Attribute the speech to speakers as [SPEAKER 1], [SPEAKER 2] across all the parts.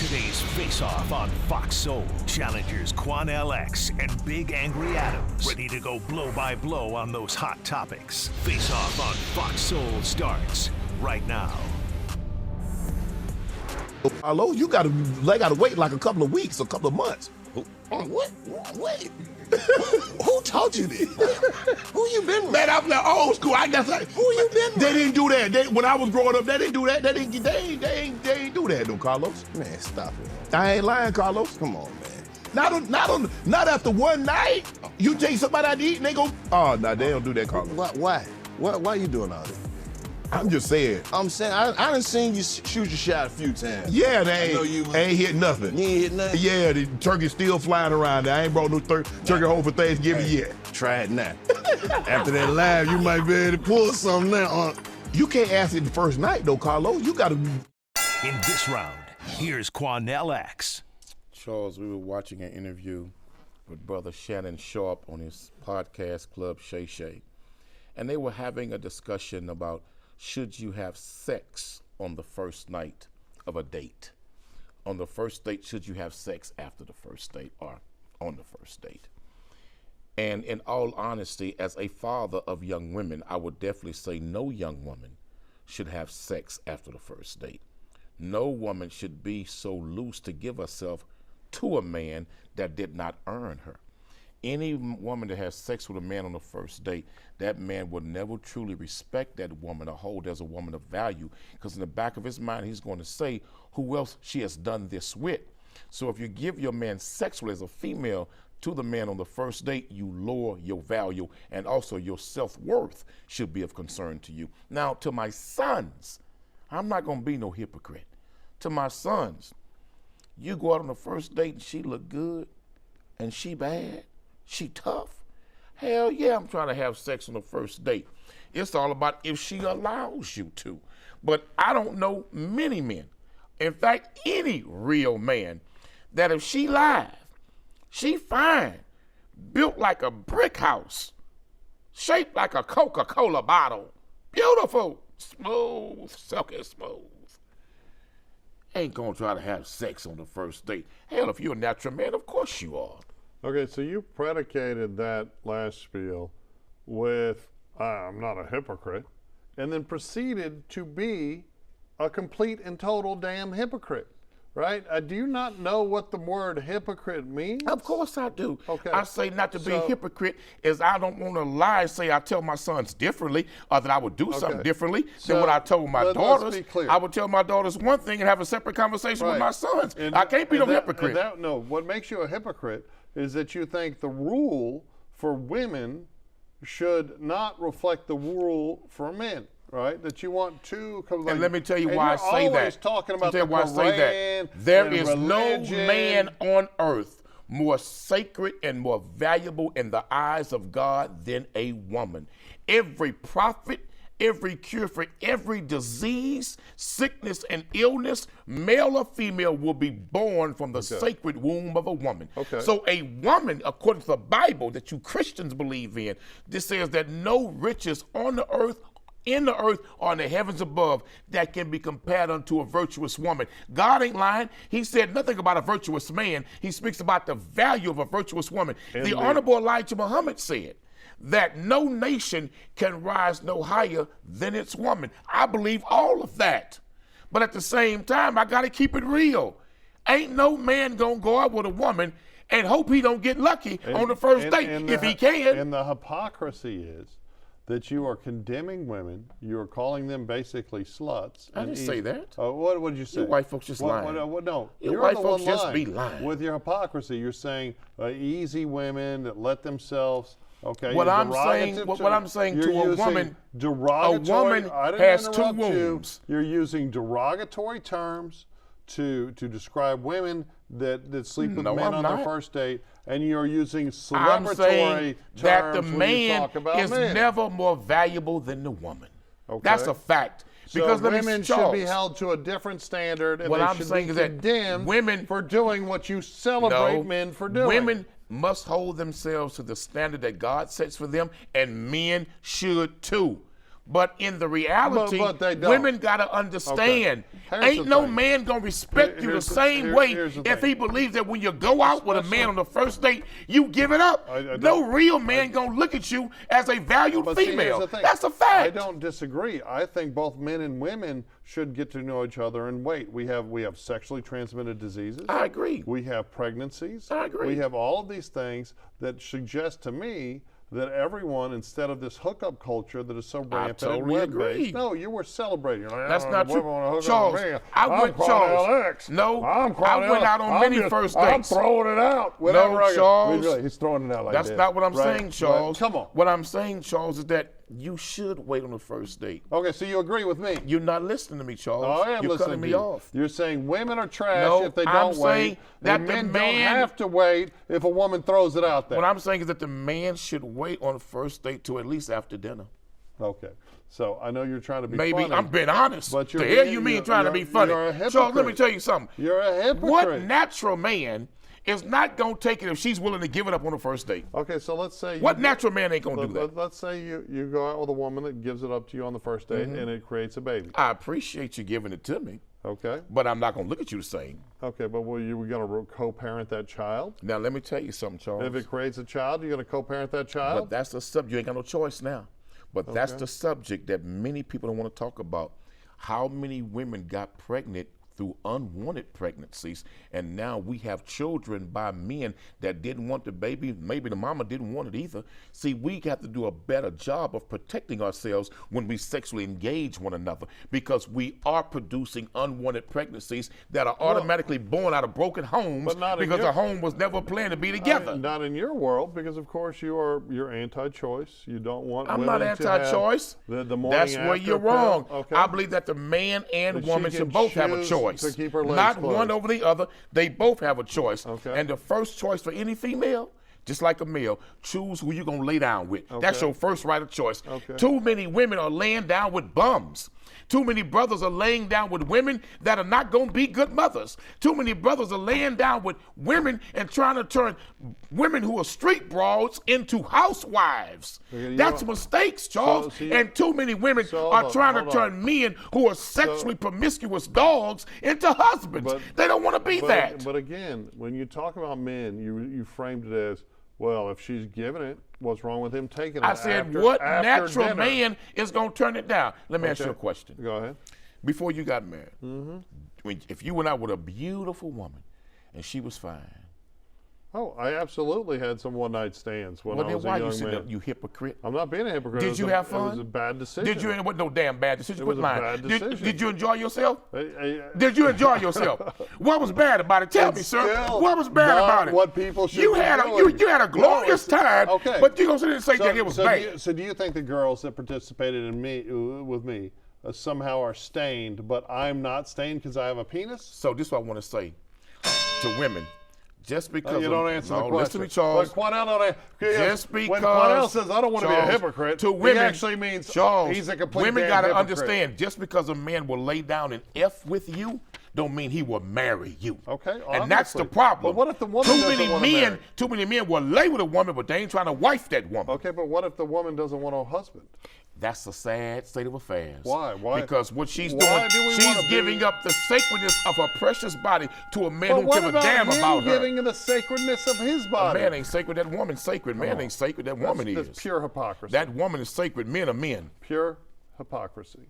[SPEAKER 1] Today's face-off on Fox Soul. Challengers Quan LX and Big Angry Adams. Ready to go blow by blow on those hot topics. Face-off on Fox Soul starts right now.
[SPEAKER 2] Hello, you gotta wait like a couple of weeks, a couple of months.
[SPEAKER 3] What? Wait. Who taught you this? Who you been with?
[SPEAKER 2] Man, I'm like old school. I guess
[SPEAKER 3] Who you been with?
[SPEAKER 2] They didn't do that. When I was growing up, they didn't do that. They ain't do that, though, Carlos.
[SPEAKER 3] Man, stop it.
[SPEAKER 2] I ain't lying, Carlos.
[SPEAKER 3] Come on, man.
[SPEAKER 2] Not after one night. You take somebody out to eat and they go, oh, no, they don't do that, Carlos.
[SPEAKER 3] Why? Why you doing all this?
[SPEAKER 2] I'm just saying.
[SPEAKER 3] I'm saying, I done seen you shoot your shot a few times.
[SPEAKER 2] Yeah, they
[SPEAKER 3] I know you
[SPEAKER 2] ain't hit nothing.
[SPEAKER 3] You ain't hit nothing?
[SPEAKER 2] Yeah, the turkey's still flying around there. I ain't brought no turkey home for Thanksgiving yet.
[SPEAKER 3] Try it now. After that live, you might be able to pull something now.
[SPEAKER 2] You can't ask it the first night, though, Carlos. You gotta.
[SPEAKER 1] In this round, here's Quan LX.
[SPEAKER 4] Charles, we were watching an interview with Brother Shannon Sharp on his podcast club, Shay Shay. And they were having a discussion about should you have sex on the first night of a date? On the first date, should you have sex after the first date or on the first date? And in all honesty, as a father of young women, I would definitely say no young woman should have sex after the first date. No woman should be so loose to give herself to a man that did not earn her. Any woman that has sex with a man on the first date, that man will never truly respect that woman or hold as a woman of value, because in the back of his mind, he's going to say, who else she has done this with? So if you give your man sexually as a female to the man on the first date, you lower your value, and also your self-worth should be of concern to you. Now, to my sons, I'm not going to be no hypocrite. To my sons, you go out on the first date and she look good and she bad, she tough. Hell yeah, I'm trying to have sex on the first date. It's all about if she allows you to. But I don't know many men, in fact, any real man, that if she live, she fine, built like a brick house, shaped like a Coca-Cola bottle, beautiful, smooth, silky smooth, ain't gonna try to have sex on the first date. Hell, if you're a natural man, of course you are.
[SPEAKER 5] Okay, so you predicated that last spiel with, I'm not a hypocrite, and then proceeded to be a complete and total damn hypocrite, right? Do you not know what the word hypocrite means?
[SPEAKER 4] Of course I do.
[SPEAKER 5] Okay.
[SPEAKER 4] I say not to be a hypocrite is I don't want to lie and say I tell my sons differently or that I would do something differently than what I told my daughters.
[SPEAKER 5] Let's be clear.
[SPEAKER 4] I would tell my daughters one thing and have a separate conversation with my sons. I can't be no hypocrite.
[SPEAKER 5] No, what makes you a hypocrite is that you think the rule for women should not reflect the rule for men, right? That you want to come.
[SPEAKER 4] And let me tell you why I say that.
[SPEAKER 5] Always talking about the
[SPEAKER 4] Quran. There is no man on earth more sacred and more valuable in the eyes of God than a woman. Every prophet, every cure for every disease, sickness, and illness, male or female, will be born from the sacred womb of a woman. So a woman, according to the Bible that you Christians believe in, this says that no riches on the earth, in the earth, or in the heavens above that can be compared unto a virtuous woman. God ain't lying. He said nothing about a virtuous man. He speaks about the value of a virtuous woman. The Honorable Elijah Muhammad said that no nation can rise no higher than its woman. I believe all of that. But at the same time, I got to keep it real. Ain't no man going to go out with a woman and hope he don't get lucky on the first date if he can.
[SPEAKER 5] And the hypocrisy is that you are condemning women. You are calling them basically sluts.
[SPEAKER 4] I didn't say that.
[SPEAKER 5] What did you say?
[SPEAKER 4] You white folks just lying.
[SPEAKER 5] No,
[SPEAKER 4] You
[SPEAKER 5] you're
[SPEAKER 4] white
[SPEAKER 5] the
[SPEAKER 4] folks
[SPEAKER 5] one
[SPEAKER 4] just
[SPEAKER 5] lying.
[SPEAKER 4] be lying.
[SPEAKER 5] With your hypocrisy, you're saying easy women that let themselves. Okay.
[SPEAKER 4] What I'm saying to a woman, has two wombs.
[SPEAKER 5] You're using derogatory terms to describe women that sleep with men on their first date, and you're using celebratory terms
[SPEAKER 4] that the
[SPEAKER 5] when you
[SPEAKER 4] man
[SPEAKER 5] talk about
[SPEAKER 4] is
[SPEAKER 5] men.
[SPEAKER 4] never more valuable than the woman.
[SPEAKER 5] Okay.
[SPEAKER 4] That's a fact.
[SPEAKER 5] Because women should be held to a different standard, and they should be condemned
[SPEAKER 4] women
[SPEAKER 5] for doing what you celebrate men for doing.
[SPEAKER 4] Women must hold themselves to the standard that God sets for them, and men should too. But in the reality,
[SPEAKER 5] But they don't.
[SPEAKER 4] women got to understand,
[SPEAKER 5] Here's
[SPEAKER 4] ain't
[SPEAKER 5] the
[SPEAKER 4] no
[SPEAKER 5] thing.
[SPEAKER 4] man going to respect you the same way
[SPEAKER 5] here's the
[SPEAKER 4] if
[SPEAKER 5] thing.
[SPEAKER 4] he believes that when you go out with a man on the first date, you give it up.
[SPEAKER 5] I
[SPEAKER 4] No real man going to look at you as a valued
[SPEAKER 5] But see, here's
[SPEAKER 4] female.
[SPEAKER 5] the thing.
[SPEAKER 4] That's a fact.
[SPEAKER 5] I don't disagree. I think both men and women should get to know each other and wait. We have sexually transmitted diseases.
[SPEAKER 4] I agree.
[SPEAKER 5] We have pregnancies.
[SPEAKER 4] I agree.
[SPEAKER 5] We have all of these things that suggest to me that everyone, instead of this hookup culture that is so rampant
[SPEAKER 4] totally
[SPEAKER 5] and web-based,
[SPEAKER 4] agree.
[SPEAKER 5] no, you were celebrating. You're like,
[SPEAKER 4] That's
[SPEAKER 5] "Oh,
[SPEAKER 4] not
[SPEAKER 5] women
[SPEAKER 4] true.
[SPEAKER 5] wanna hook up
[SPEAKER 4] Charles,
[SPEAKER 5] with me.
[SPEAKER 4] I
[SPEAKER 5] I'm
[SPEAKER 4] went,
[SPEAKER 5] Quad
[SPEAKER 4] Charles.
[SPEAKER 5] LX.
[SPEAKER 4] No,
[SPEAKER 5] I'm Quad
[SPEAKER 4] I went
[SPEAKER 5] LX.
[SPEAKER 4] out on many first dates.
[SPEAKER 5] I'm throwing it out.
[SPEAKER 4] Charles.
[SPEAKER 5] He's throwing it out like
[SPEAKER 4] That's
[SPEAKER 5] this.
[SPEAKER 4] not what I'm
[SPEAKER 5] Right?
[SPEAKER 4] saying, Charles.
[SPEAKER 5] Right. Come on.
[SPEAKER 4] What I'm saying, Charles, is that you should wait on the first date.
[SPEAKER 5] Okay, so you agree with me?
[SPEAKER 4] You're not listening to me, Charles.
[SPEAKER 5] Oh, I am
[SPEAKER 4] You're
[SPEAKER 5] listening
[SPEAKER 4] cutting
[SPEAKER 5] to
[SPEAKER 4] me
[SPEAKER 5] you.
[SPEAKER 4] off.
[SPEAKER 5] You're saying women are trash
[SPEAKER 4] No,
[SPEAKER 5] if they
[SPEAKER 4] I'm
[SPEAKER 5] don't
[SPEAKER 4] saying
[SPEAKER 5] wait.
[SPEAKER 4] that
[SPEAKER 5] and
[SPEAKER 4] the
[SPEAKER 5] men
[SPEAKER 4] man-
[SPEAKER 5] don't have to wait if a woman throws it out there.
[SPEAKER 4] What I'm saying is that the man should wait on the first date to at least after dinner.
[SPEAKER 5] Okay, so I know you're trying to be
[SPEAKER 4] Maybe
[SPEAKER 5] funny.
[SPEAKER 4] I'm being honest.
[SPEAKER 5] But you're
[SPEAKER 4] the hell
[SPEAKER 5] being-
[SPEAKER 4] you mean
[SPEAKER 5] you're-
[SPEAKER 4] trying to
[SPEAKER 5] you're-
[SPEAKER 4] be funny?
[SPEAKER 5] you're a
[SPEAKER 4] Charles, let me
[SPEAKER 5] hypocrite.
[SPEAKER 4] tell you something.
[SPEAKER 5] You're a hypocrite.
[SPEAKER 4] What natural man is not going to take it if she's willing to give it up on the first date?
[SPEAKER 5] Okay, so let's say
[SPEAKER 4] What natural man ain't going to do that?
[SPEAKER 5] Let's say you go out with a woman that gives it up to you on the first date
[SPEAKER 4] Mm-hmm.
[SPEAKER 5] and it creates a baby.
[SPEAKER 4] I appreciate you giving it to me,
[SPEAKER 5] Okay.
[SPEAKER 4] but I'm not going to look at you the same.
[SPEAKER 5] Okay, but you going to co-parent that child?
[SPEAKER 4] Now, let me tell you something, Charles.
[SPEAKER 5] If it creates a child, you're going to co-parent that
[SPEAKER 4] But
[SPEAKER 5] child?
[SPEAKER 4] that's the subject. You ain't got no choice now. But that's the subject that many people don't want to talk about. How many women got pregnant through unwanted pregnancies, and now we have children by men that didn't want the baby. Maybe the mama didn't want it either. See, we got to do a better job of protecting ourselves when we sexually engage one another, because we are producing unwanted pregnancies that are automatically born out of broken homes
[SPEAKER 5] But not in
[SPEAKER 4] because
[SPEAKER 5] your-
[SPEAKER 4] the home was never planned to be together.
[SPEAKER 5] Not in your world, because of course you're anti-choice. You don't want
[SPEAKER 4] I'm
[SPEAKER 5] women
[SPEAKER 4] not
[SPEAKER 5] to have
[SPEAKER 4] anti-choice.
[SPEAKER 5] the morning
[SPEAKER 4] That's where
[SPEAKER 5] after
[SPEAKER 4] you're
[SPEAKER 5] pill.
[SPEAKER 4] wrong.
[SPEAKER 5] Okay.
[SPEAKER 4] I believe that the man and
[SPEAKER 5] That she
[SPEAKER 4] woman
[SPEAKER 5] can
[SPEAKER 4] should both have a
[SPEAKER 5] choose
[SPEAKER 4] choice.
[SPEAKER 5] to keep her legs
[SPEAKER 4] Not
[SPEAKER 5] closed.
[SPEAKER 4] one over the other. They both have a choice.
[SPEAKER 5] Okay.
[SPEAKER 4] And the first choice for any female, just like a male, choose who you're going to lay down with. That's
[SPEAKER 5] Okay.
[SPEAKER 4] your first right of choice.
[SPEAKER 5] Okay.
[SPEAKER 4] Too many women are laying down with bums. Too many brothers are laying down with women that are not going to be good mothers. Too many brothers are laying down with women and trying to turn women who are street broads into housewives.
[SPEAKER 5] Okay,
[SPEAKER 4] That's mistakes, Charles.
[SPEAKER 5] so you-
[SPEAKER 4] and too many women
[SPEAKER 5] so
[SPEAKER 4] are
[SPEAKER 5] hold on,
[SPEAKER 4] trying to
[SPEAKER 5] hold
[SPEAKER 4] turn
[SPEAKER 5] on.
[SPEAKER 4] men who are sexually promiscuous dogs into husbands.
[SPEAKER 5] But-
[SPEAKER 4] they don't want to be that.
[SPEAKER 5] But again, when you talk about men, you framed it as, well, if she's giving it, what's wrong with him taking it?
[SPEAKER 4] I said,
[SPEAKER 5] after-
[SPEAKER 4] what
[SPEAKER 5] after
[SPEAKER 4] natural
[SPEAKER 5] dinner?
[SPEAKER 4] man is going to turn it down? Let me ask you a
[SPEAKER 5] Okay.
[SPEAKER 4] question.
[SPEAKER 5] Go ahead.
[SPEAKER 4] Before you got married, if you went out with a beautiful woman and she was fine,
[SPEAKER 5] Oh, I absolutely had some one-night stands when
[SPEAKER 4] well,
[SPEAKER 5] I
[SPEAKER 4] then
[SPEAKER 5] was
[SPEAKER 4] why
[SPEAKER 5] a
[SPEAKER 4] you
[SPEAKER 5] young
[SPEAKER 4] sitting
[SPEAKER 5] man.
[SPEAKER 4] there, you hypocrite?
[SPEAKER 5] I'm not being a hypocrite. It
[SPEAKER 4] Did
[SPEAKER 5] was
[SPEAKER 4] you
[SPEAKER 5] a-
[SPEAKER 4] have fun?
[SPEAKER 5] It was a bad decision.
[SPEAKER 4] Did you? It wasn't no damn bad decision.
[SPEAKER 5] It
[SPEAKER 4] Quit
[SPEAKER 5] was a
[SPEAKER 4] lying.
[SPEAKER 5] bad
[SPEAKER 4] Did,
[SPEAKER 5] decision.
[SPEAKER 4] did you enjoy yourself?
[SPEAKER 5] I-
[SPEAKER 4] Did you enjoy yourself? What was bad about it? Tell
[SPEAKER 5] It's
[SPEAKER 4] me, sir.
[SPEAKER 5] still
[SPEAKER 4] What was bad
[SPEAKER 5] not
[SPEAKER 4] about it?
[SPEAKER 5] what people should
[SPEAKER 4] you
[SPEAKER 5] be
[SPEAKER 4] had
[SPEAKER 5] doing.
[SPEAKER 4] you had a glorious
[SPEAKER 5] No,
[SPEAKER 4] time.
[SPEAKER 5] okay.
[SPEAKER 4] But you gonna sit there and say that it was bad?
[SPEAKER 5] So do you think the girls that participated with me somehow are stained, but I'm not stained because I have a penis?
[SPEAKER 4] So this is what I want to say to women. Just because
[SPEAKER 5] You don't answer the question.
[SPEAKER 4] Listen to me, Charles.
[SPEAKER 5] But Quanell don't
[SPEAKER 4] Just because
[SPEAKER 5] when Quanell says I don't want to be a
[SPEAKER 4] Charles,
[SPEAKER 5] hypocrite,
[SPEAKER 4] to women,
[SPEAKER 5] he actually means
[SPEAKER 4] Charles,
[SPEAKER 5] he's a complete
[SPEAKER 4] women
[SPEAKER 5] damn
[SPEAKER 4] gotta
[SPEAKER 5] hypocrite.
[SPEAKER 4] understand. Just because a man will lay down and F with you, don't mean he will marry you.
[SPEAKER 5] Okay,
[SPEAKER 4] and that's the
[SPEAKER 5] obviously.
[SPEAKER 4] problem.
[SPEAKER 5] But what if the woman
[SPEAKER 4] too
[SPEAKER 5] doesn't
[SPEAKER 4] many
[SPEAKER 5] wanna
[SPEAKER 4] men,
[SPEAKER 5] marry?
[SPEAKER 4] too many men will lay with a woman, but they ain't trying to wife that woman.
[SPEAKER 5] Okay, but what if the woman doesn't want a husband?
[SPEAKER 4] That's a sad state of affairs.
[SPEAKER 5] Why?
[SPEAKER 4] Because what she's
[SPEAKER 5] Why do
[SPEAKER 4] doing,
[SPEAKER 5] we
[SPEAKER 4] she's
[SPEAKER 5] wanna
[SPEAKER 4] giving
[SPEAKER 5] be-
[SPEAKER 4] up the sacredness of her precious body to a man
[SPEAKER 5] But
[SPEAKER 4] who
[SPEAKER 5] what
[SPEAKER 4] give a
[SPEAKER 5] about
[SPEAKER 4] damn
[SPEAKER 5] him
[SPEAKER 4] about her.
[SPEAKER 5] giving the sacredness of his
[SPEAKER 4] A
[SPEAKER 5] body?
[SPEAKER 4] man ain't sacred, that woman's sacred. Man ain't sacred, that woman
[SPEAKER 5] That's
[SPEAKER 4] is.
[SPEAKER 5] pure hypocrisy.
[SPEAKER 4] That woman is sacred, men are men.
[SPEAKER 5] Pure hypocrisy.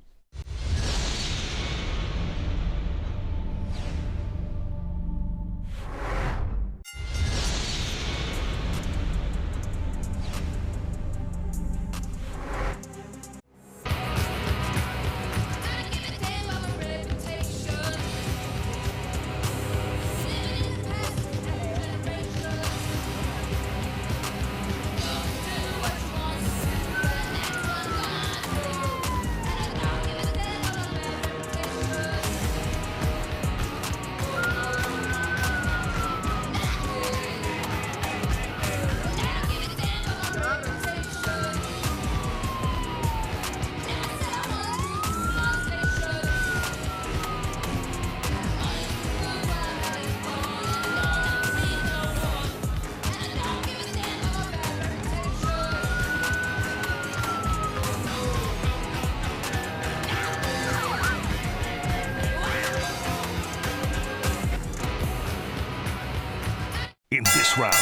[SPEAKER 1] In this round,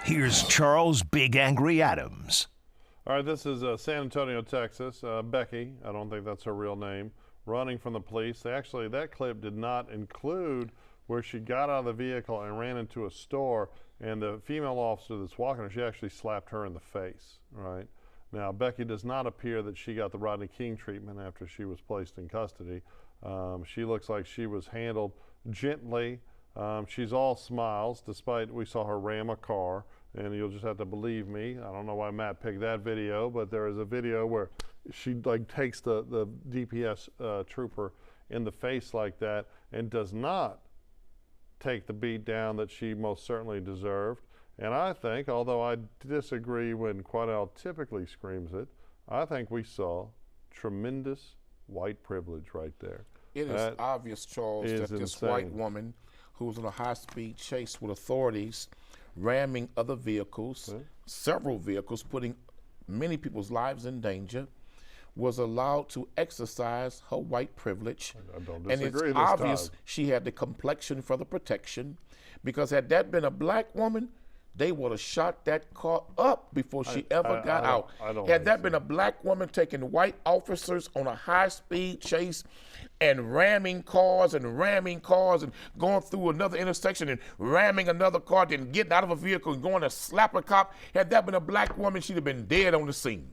[SPEAKER 1] here's Charles Big Angry Adams.
[SPEAKER 5] All right, this is San Antonio, Texas. Becky, I don't think that's her real name, running from the police. Actually, that clip did not include where she got out of the vehicle and ran into a store, and the female officer that's walking her, she actually slapped her in the face, right? Now, Becky does not appear that she got the Rodney King treatment after she was placed in custody. She looks like she was handled gently. She's all smiles, despite we saw her ram a car, and you'll just have to believe me. I don't know why Matt picked that video, but there is a video where she like takes the DPS trooper in the face like that and does not take the beat down that she most certainly deserved. And I think, although I disagree when Quadell typically screams it, I think we saw tremendous white privilege right there.
[SPEAKER 4] It is obvious, Charles, that this white woman who was on a high-speed chase with authorities, ramming other vehicles, several vehicles, putting many people's lives in danger, was allowed to exercise her white privilege.
[SPEAKER 5] I don't
[SPEAKER 4] and
[SPEAKER 5] disagree
[SPEAKER 4] it's
[SPEAKER 5] this
[SPEAKER 4] obvious
[SPEAKER 5] time.
[SPEAKER 4] she had the complexion for the protection, because had that been a black woman, they would have shot that car up before she ever got out. Had that been a black woman taking white officers on a high-speed chase and ramming cars and going through another intersection and ramming another car, then getting out of a vehicle and going to slap a cop, had that been a black woman, she'd have been dead on the scene.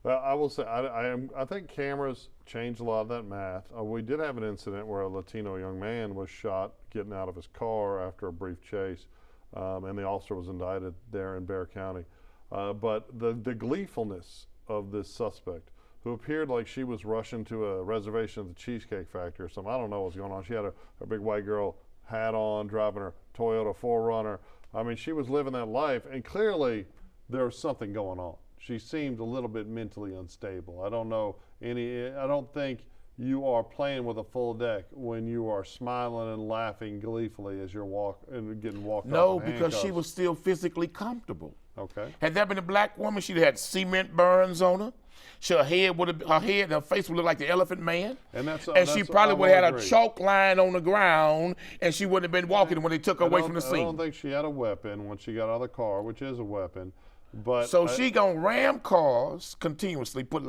[SPEAKER 5] Well, I will say, I think cameras changed a lot of that math. We did have an incident where a Latino young man was shot getting out of his car after a brief chase. And the officer was indicted there in Bexar County. But the gleefulness of this suspect, who appeared like she was rushing to a reservation at the Cheesecake Factory or something. I don't know what's going on. She had a big white girl hat on, driving her Toyota 4Runner. I mean, she was living that life, and clearly there was something going on. She seemed a little bit mentally unstable. I don't think you are playing with a full deck when you are smiling and laughing gleefully as you're getting walked off.
[SPEAKER 4] No, because she was still physically comfortable.
[SPEAKER 5] Okay.
[SPEAKER 4] Had that been a black woman, she'd have had cement burns on her. Her face would look like the Elephant Man. And she probably would have had a chalk line on the ground, and she wouldn't have been walking when they took her away from the scene.
[SPEAKER 5] I don't think she had a weapon when she got out of the car, which is a weapon. But
[SPEAKER 4] so she gonna ram cars continuously, put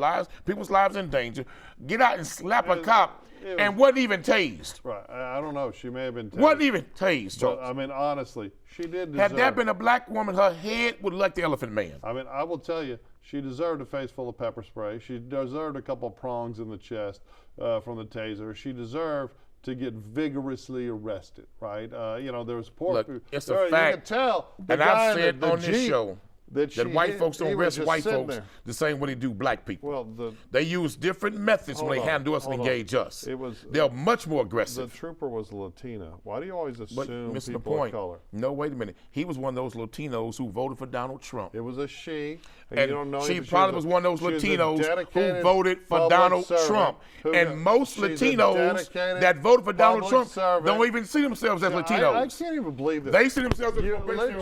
[SPEAKER 4] people's lives in danger, get out and slap a cop, and wasn't even tased.
[SPEAKER 5] Right. I don't know. She may have been tased.
[SPEAKER 4] Wasn't even tased, Charles.
[SPEAKER 5] But, I mean, honestly, she did deserve.
[SPEAKER 4] Had that been a black woman, her head would look like the Elephant Man.
[SPEAKER 5] I mean, I will tell you, she deserved a face full of pepper spray. She deserved a couple prongs in the chest from the taser. She deserved to get vigorously arrested, right? There was
[SPEAKER 4] Look, it's a fact.
[SPEAKER 5] You can tell.
[SPEAKER 4] And I've said on this show
[SPEAKER 5] that
[SPEAKER 4] white folks don't arrest white folks the same way they do black people.
[SPEAKER 5] Well, they
[SPEAKER 4] use different methods when they handle us and engage us. They're much more aggressive.
[SPEAKER 5] The trooper was Latina. Why do you always assume
[SPEAKER 4] Mr.
[SPEAKER 5] people of color?
[SPEAKER 4] No, wait a minute. He was one of those Latinos who voted for Donald Trump.
[SPEAKER 5] It was a she.
[SPEAKER 4] And
[SPEAKER 5] you don't know
[SPEAKER 4] she probably was one of those Latinos who voted for Donald Trump. And most Latinos that voted for Donald Trump don't even see themselves as Latinos.
[SPEAKER 5] I can't even believe this.
[SPEAKER 4] They see themselves as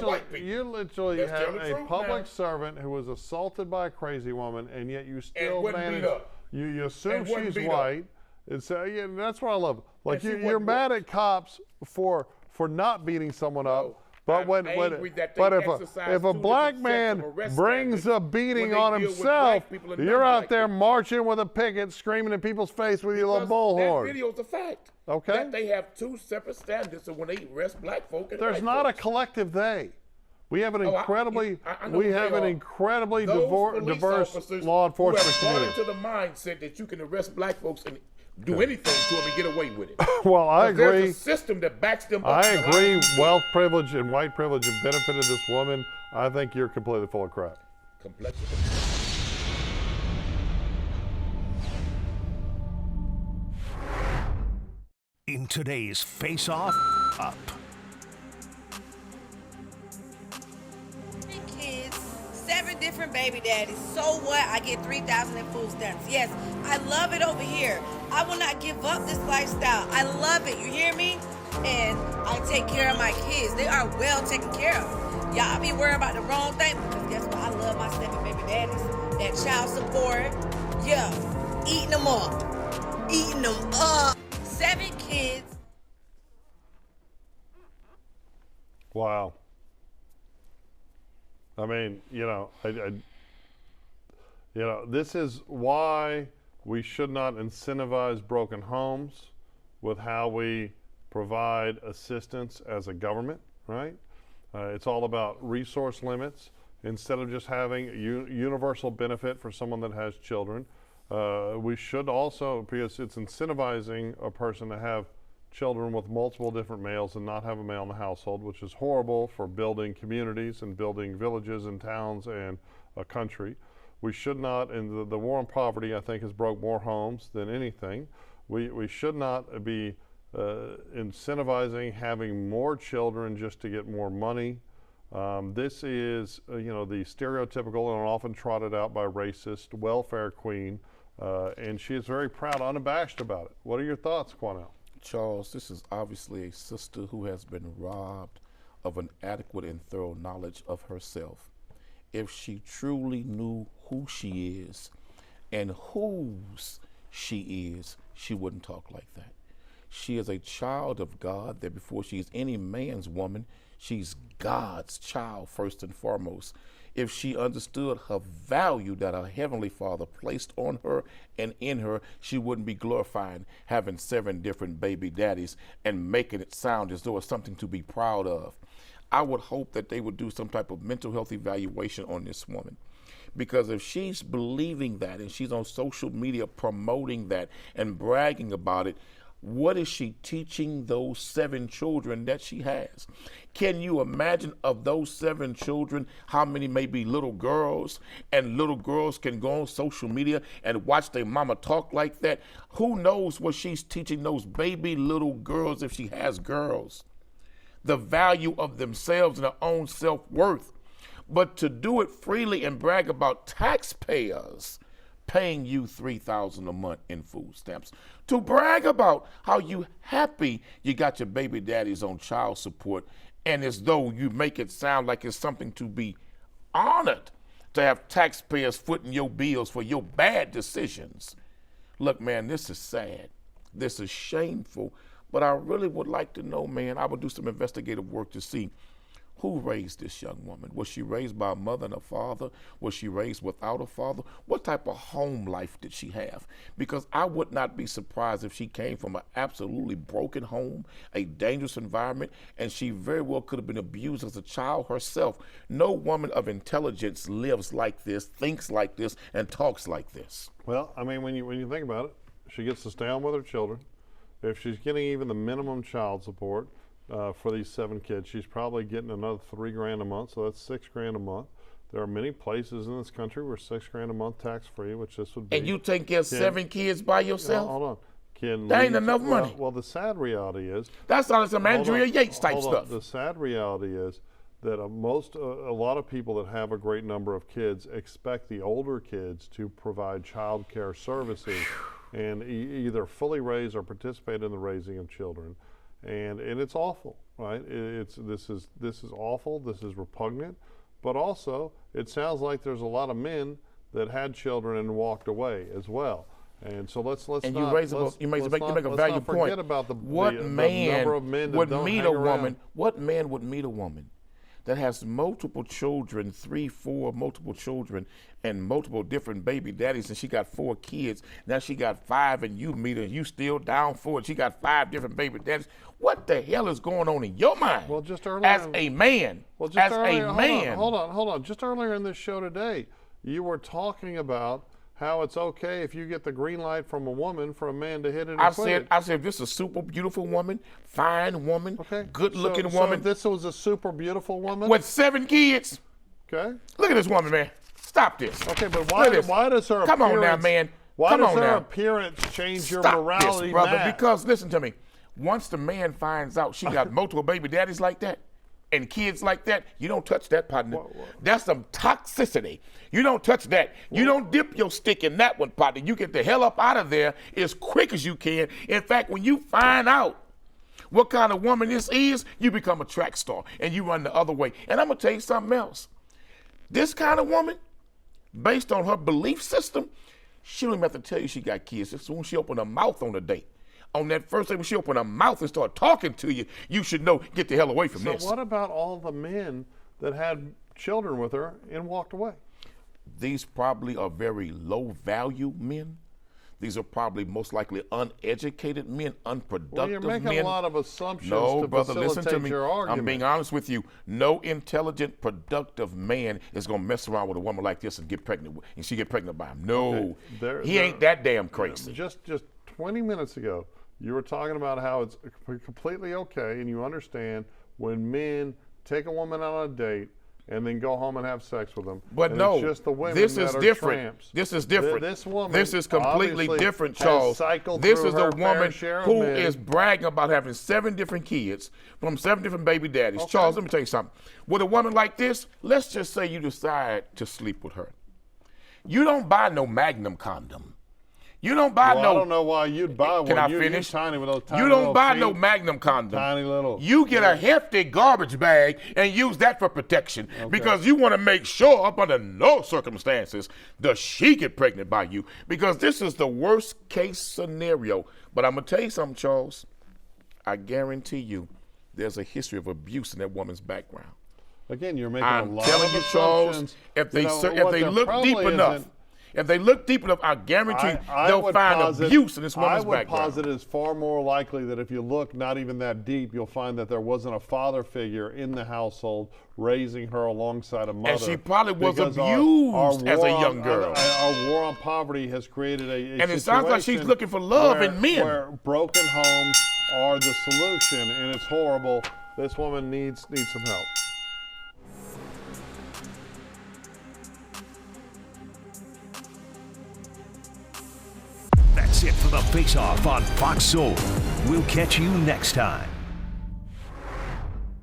[SPEAKER 4] white people.
[SPEAKER 5] You literally have a public servant who was assaulted by a crazy woman, and yet you still manage. You assume she's white. And so that's what I love. Like you're mad at cops for not beating someone up. But if a black man brings a beating on himself, you're out there marching with a picket, screaming in people's face with your little bullhorn.
[SPEAKER 4] That video's a fact.
[SPEAKER 5] Okay.
[SPEAKER 4] That they have two separate standards. So when they arrest black folk, and
[SPEAKER 5] there's not a collective they. We have an incredibly diverse law enforcement community.
[SPEAKER 4] To the mindset that you can arrest black folks and do anything to them and get away with it.
[SPEAKER 5] Well, I agree.
[SPEAKER 4] There's a system that backs them up.
[SPEAKER 5] I agree. Wealth privilege and white privilege have benefited this woman. I think you're completely full of crap.
[SPEAKER 4] Complexity.
[SPEAKER 1] In today's Face Off, Up.
[SPEAKER 6] Kids, 7 different baby daddies. So what? I get 3,000 in food stamps. Yes, I love it over here. I will not give up this lifestyle. I love it. You hear me? And I take care of my kids. They are well taken care of. Y'all be worried about the wrong thing because guess what? I love my 7 baby daddies. That child support. Yeah, eating them up. Eating them up. 7 kids.
[SPEAKER 5] Wow. I mean, this is why we should not incentivize broken homes with how we provide assistance as a government, right? It's all about resource limits. Instead of just having a universal benefit for someone that has children, we should also, because it's incentivizing a person to have children with multiple different males and not have a male in the household, which is horrible for building communities and building villages and towns and a country. We should not, and the war on poverty, I think, has broke more homes than anything. We should not be incentivizing having more children just to get more money. This is, the stereotypical and often trotted out by racist welfare queen, and she is very proud, unabashed about it. What are your thoughts, Quanell?
[SPEAKER 4] Charles, this is obviously a sister who has been robbed of an adequate and thorough knowledge of herself. If she truly knew who she is and whose she is, she wouldn't talk like that. She is a child of God, that before she is any man's woman, she's God's child first and foremost. If she understood her value that her Heavenly Father placed on her and in her, she wouldn't be glorifying having 7 different baby daddies and making it sound as though it's something to be proud of. I would hope that they would do some type of mental health evaluation on this woman. Because if she's believing that and she's on social media promoting that and bragging about it, what is she teaching those 7 children that she has? Can you imagine of those 7 children, how many may be little girls, and little girls can go on social media and watch their mama talk like that? Who knows what she's teaching those baby little girls, if she has girls? The value of themselves and their own self-worth. But to do it freely and brag about taxpayers paying you $3,000 a month in food stamps, to brag about how you happy you got your baby daddies on child support, and as though you make it sound like it's something to be honored to have taxpayers footing your bills for your bad decisions. Look, man, this is sad. This is shameful, but I really would like to know, man, I would do some investigative work to see who raised this young woman. Was she raised by a mother and a father? Was she raised without a father? What type of home life did she have? Because I would not be surprised if she came from an absolutely broken home, a dangerous environment, and she very well could have been abused as a child herself. No woman of intelligence lives like this, thinks like this, and talks like this.
[SPEAKER 5] Well, I mean, when you think about it, she gets to stay on with her children. If she's getting even the minimum child support, for these 7 kids, she's probably getting another $3,000 a month, so that's $6,000 a month. There are many places in this country where $6,000 a month tax-free, which this would be.
[SPEAKER 4] And you take care of 7 kids by yourself?
[SPEAKER 5] Hold on.
[SPEAKER 4] That ain't enough money.
[SPEAKER 5] Well, the sad reality is.
[SPEAKER 4] That's not some Andrea Yates type stuff.
[SPEAKER 5] The sad reality is that a lot of people that have a great number of kids expect the older kids to provide child care services and either fully raise or participate in the raising of children. And it's awful, right? This is awful. This is repugnant, but also it sounds like there's a lot of men that had children and walked away as well. And so let's
[SPEAKER 4] and
[SPEAKER 5] not,
[SPEAKER 4] you make a value point.
[SPEAKER 5] About the
[SPEAKER 4] man
[SPEAKER 5] number of men that
[SPEAKER 4] would
[SPEAKER 5] don't
[SPEAKER 4] meet
[SPEAKER 5] hang
[SPEAKER 4] a
[SPEAKER 5] around.
[SPEAKER 4] woman? What man would meet a woman that has multiple children, 3, 4, multiple children, and multiple different baby daddies, and she got 4 kids. Now she got 5, and you meet her, and you still down for it. She got 5 different baby daddies. What the hell is going on in your mind?
[SPEAKER 5] Well, just earlier,
[SPEAKER 4] as a man.
[SPEAKER 5] Well, just earlier,
[SPEAKER 4] a man.
[SPEAKER 5] Hold on. Just earlier in this show today, you were talking about how it's okay if you get the green light from a woman for a man to hit it.
[SPEAKER 4] I said, this is a super beautiful woman, fine woman,
[SPEAKER 5] okay,
[SPEAKER 4] good looking
[SPEAKER 5] woman.
[SPEAKER 4] woman.
[SPEAKER 5] So this was a super beautiful woman
[SPEAKER 4] with 7 kids.
[SPEAKER 5] Okay.
[SPEAKER 4] Look at this woman, man. Stop this.
[SPEAKER 5] Okay, but why does her
[SPEAKER 4] Come on now, man.
[SPEAKER 5] Why
[SPEAKER 4] Come
[SPEAKER 5] does
[SPEAKER 4] on
[SPEAKER 5] her
[SPEAKER 4] now.
[SPEAKER 5] appearance change your
[SPEAKER 4] Stop
[SPEAKER 5] morality,
[SPEAKER 4] this, brother?
[SPEAKER 5] Matt?
[SPEAKER 4] Because listen to me. Once the man finds out she got multiple baby daddies like that and kids like that, you don't touch that, partner. That's some toxicity. You don't touch that. You don't dip your stick in that one, partner. You get the hell up out of there as quick as you can. In fact, when you find out what kind of woman this is, you become a track star and you run the other way. And I'm going to tell you something else. This kind of woman, based on her belief system, she don't even have to tell you she got kids. As soon as she opened her mouth on a date, on that first day when she opened her mouth and started talking to you, you should know, get the hell away from this.
[SPEAKER 5] So what about all the men that had children with her and walked away.
[SPEAKER 4] These probably are very low value men. These are probably most likely uneducated men, unproductive
[SPEAKER 5] Well, you're making
[SPEAKER 4] men.
[SPEAKER 5] a lot of assumptions
[SPEAKER 4] No,
[SPEAKER 5] to
[SPEAKER 4] brother, listen
[SPEAKER 5] facilitate
[SPEAKER 4] to me.
[SPEAKER 5] your argument.
[SPEAKER 4] I'm being honest with you. No intelligent, productive man is going to mess around with a woman like this and get pregnant, and she get pregnant by him. No, he ain't that damn crazy.
[SPEAKER 5] Just 20 minutes ago, you were talking about how it's completely okay, and you understand when men take a woman on a date and then go home and have sex with them.
[SPEAKER 4] But
[SPEAKER 5] and
[SPEAKER 4] no,
[SPEAKER 5] it's just the women
[SPEAKER 4] this
[SPEAKER 5] that
[SPEAKER 4] is
[SPEAKER 5] are
[SPEAKER 4] different.
[SPEAKER 5] tramps.
[SPEAKER 4] This is different.
[SPEAKER 5] This woman,
[SPEAKER 4] this is completely
[SPEAKER 5] obviously
[SPEAKER 4] different,
[SPEAKER 5] has
[SPEAKER 4] Charles.
[SPEAKER 5] cycled
[SPEAKER 4] This
[SPEAKER 5] through
[SPEAKER 4] is
[SPEAKER 5] her
[SPEAKER 4] a
[SPEAKER 5] fair
[SPEAKER 4] woman
[SPEAKER 5] share of
[SPEAKER 4] who
[SPEAKER 5] men.
[SPEAKER 4] is bragging about having 7 different kids from 7 different baby daddies.
[SPEAKER 5] Okay.
[SPEAKER 4] Charles, let me tell you something. With a woman like this, let's just say you decide to sleep with her. You don't buy no Magnum condom. You don't buy
[SPEAKER 5] Well,
[SPEAKER 4] no.
[SPEAKER 5] I don't know why you'd buy one.
[SPEAKER 4] Can I
[SPEAKER 5] You're
[SPEAKER 4] finish?
[SPEAKER 5] tiny with those tiny
[SPEAKER 4] You don't
[SPEAKER 5] little
[SPEAKER 4] buy
[SPEAKER 5] feet.
[SPEAKER 4] no Magnum condom.
[SPEAKER 5] Tiny little.
[SPEAKER 4] You get a hefty garbage bag and use that for protection because you want to make sure up under no circumstances does she get pregnant by you, because this is the worst case scenario. But I'm going to tell you something, Charles. I guarantee you there's a history of abuse in that woman's background.
[SPEAKER 5] Again, you're making a
[SPEAKER 4] I'm
[SPEAKER 5] lot
[SPEAKER 4] telling
[SPEAKER 5] of
[SPEAKER 4] you, Charles,
[SPEAKER 5] assumptions.
[SPEAKER 4] if they
[SPEAKER 5] what there
[SPEAKER 4] look
[SPEAKER 5] probably
[SPEAKER 4] deep enough,
[SPEAKER 5] isn't-
[SPEAKER 4] if they look deep enough, I guarantee
[SPEAKER 5] I
[SPEAKER 4] they'll
[SPEAKER 5] would
[SPEAKER 4] find
[SPEAKER 5] posit-
[SPEAKER 4] abuse in this woman's
[SPEAKER 5] I would
[SPEAKER 4] background.
[SPEAKER 5] posit it's far more likely that if you look not even that deep, you'll find that there wasn't a father figure in the household raising her alongside a mother.
[SPEAKER 4] And she probably was
[SPEAKER 5] Because
[SPEAKER 4] abused as a
[SPEAKER 5] war
[SPEAKER 4] young
[SPEAKER 5] on-
[SPEAKER 4] girl.
[SPEAKER 5] Our war on poverty has created a
[SPEAKER 4] And it sounds like she's
[SPEAKER 5] situation
[SPEAKER 4] looking for love
[SPEAKER 5] where-
[SPEAKER 4] in men.
[SPEAKER 5] Where broken homes are the solution, and it's horrible. This woman needs some help.
[SPEAKER 1] That's it for the Face Off on Fox Soul. We'll catch you next time.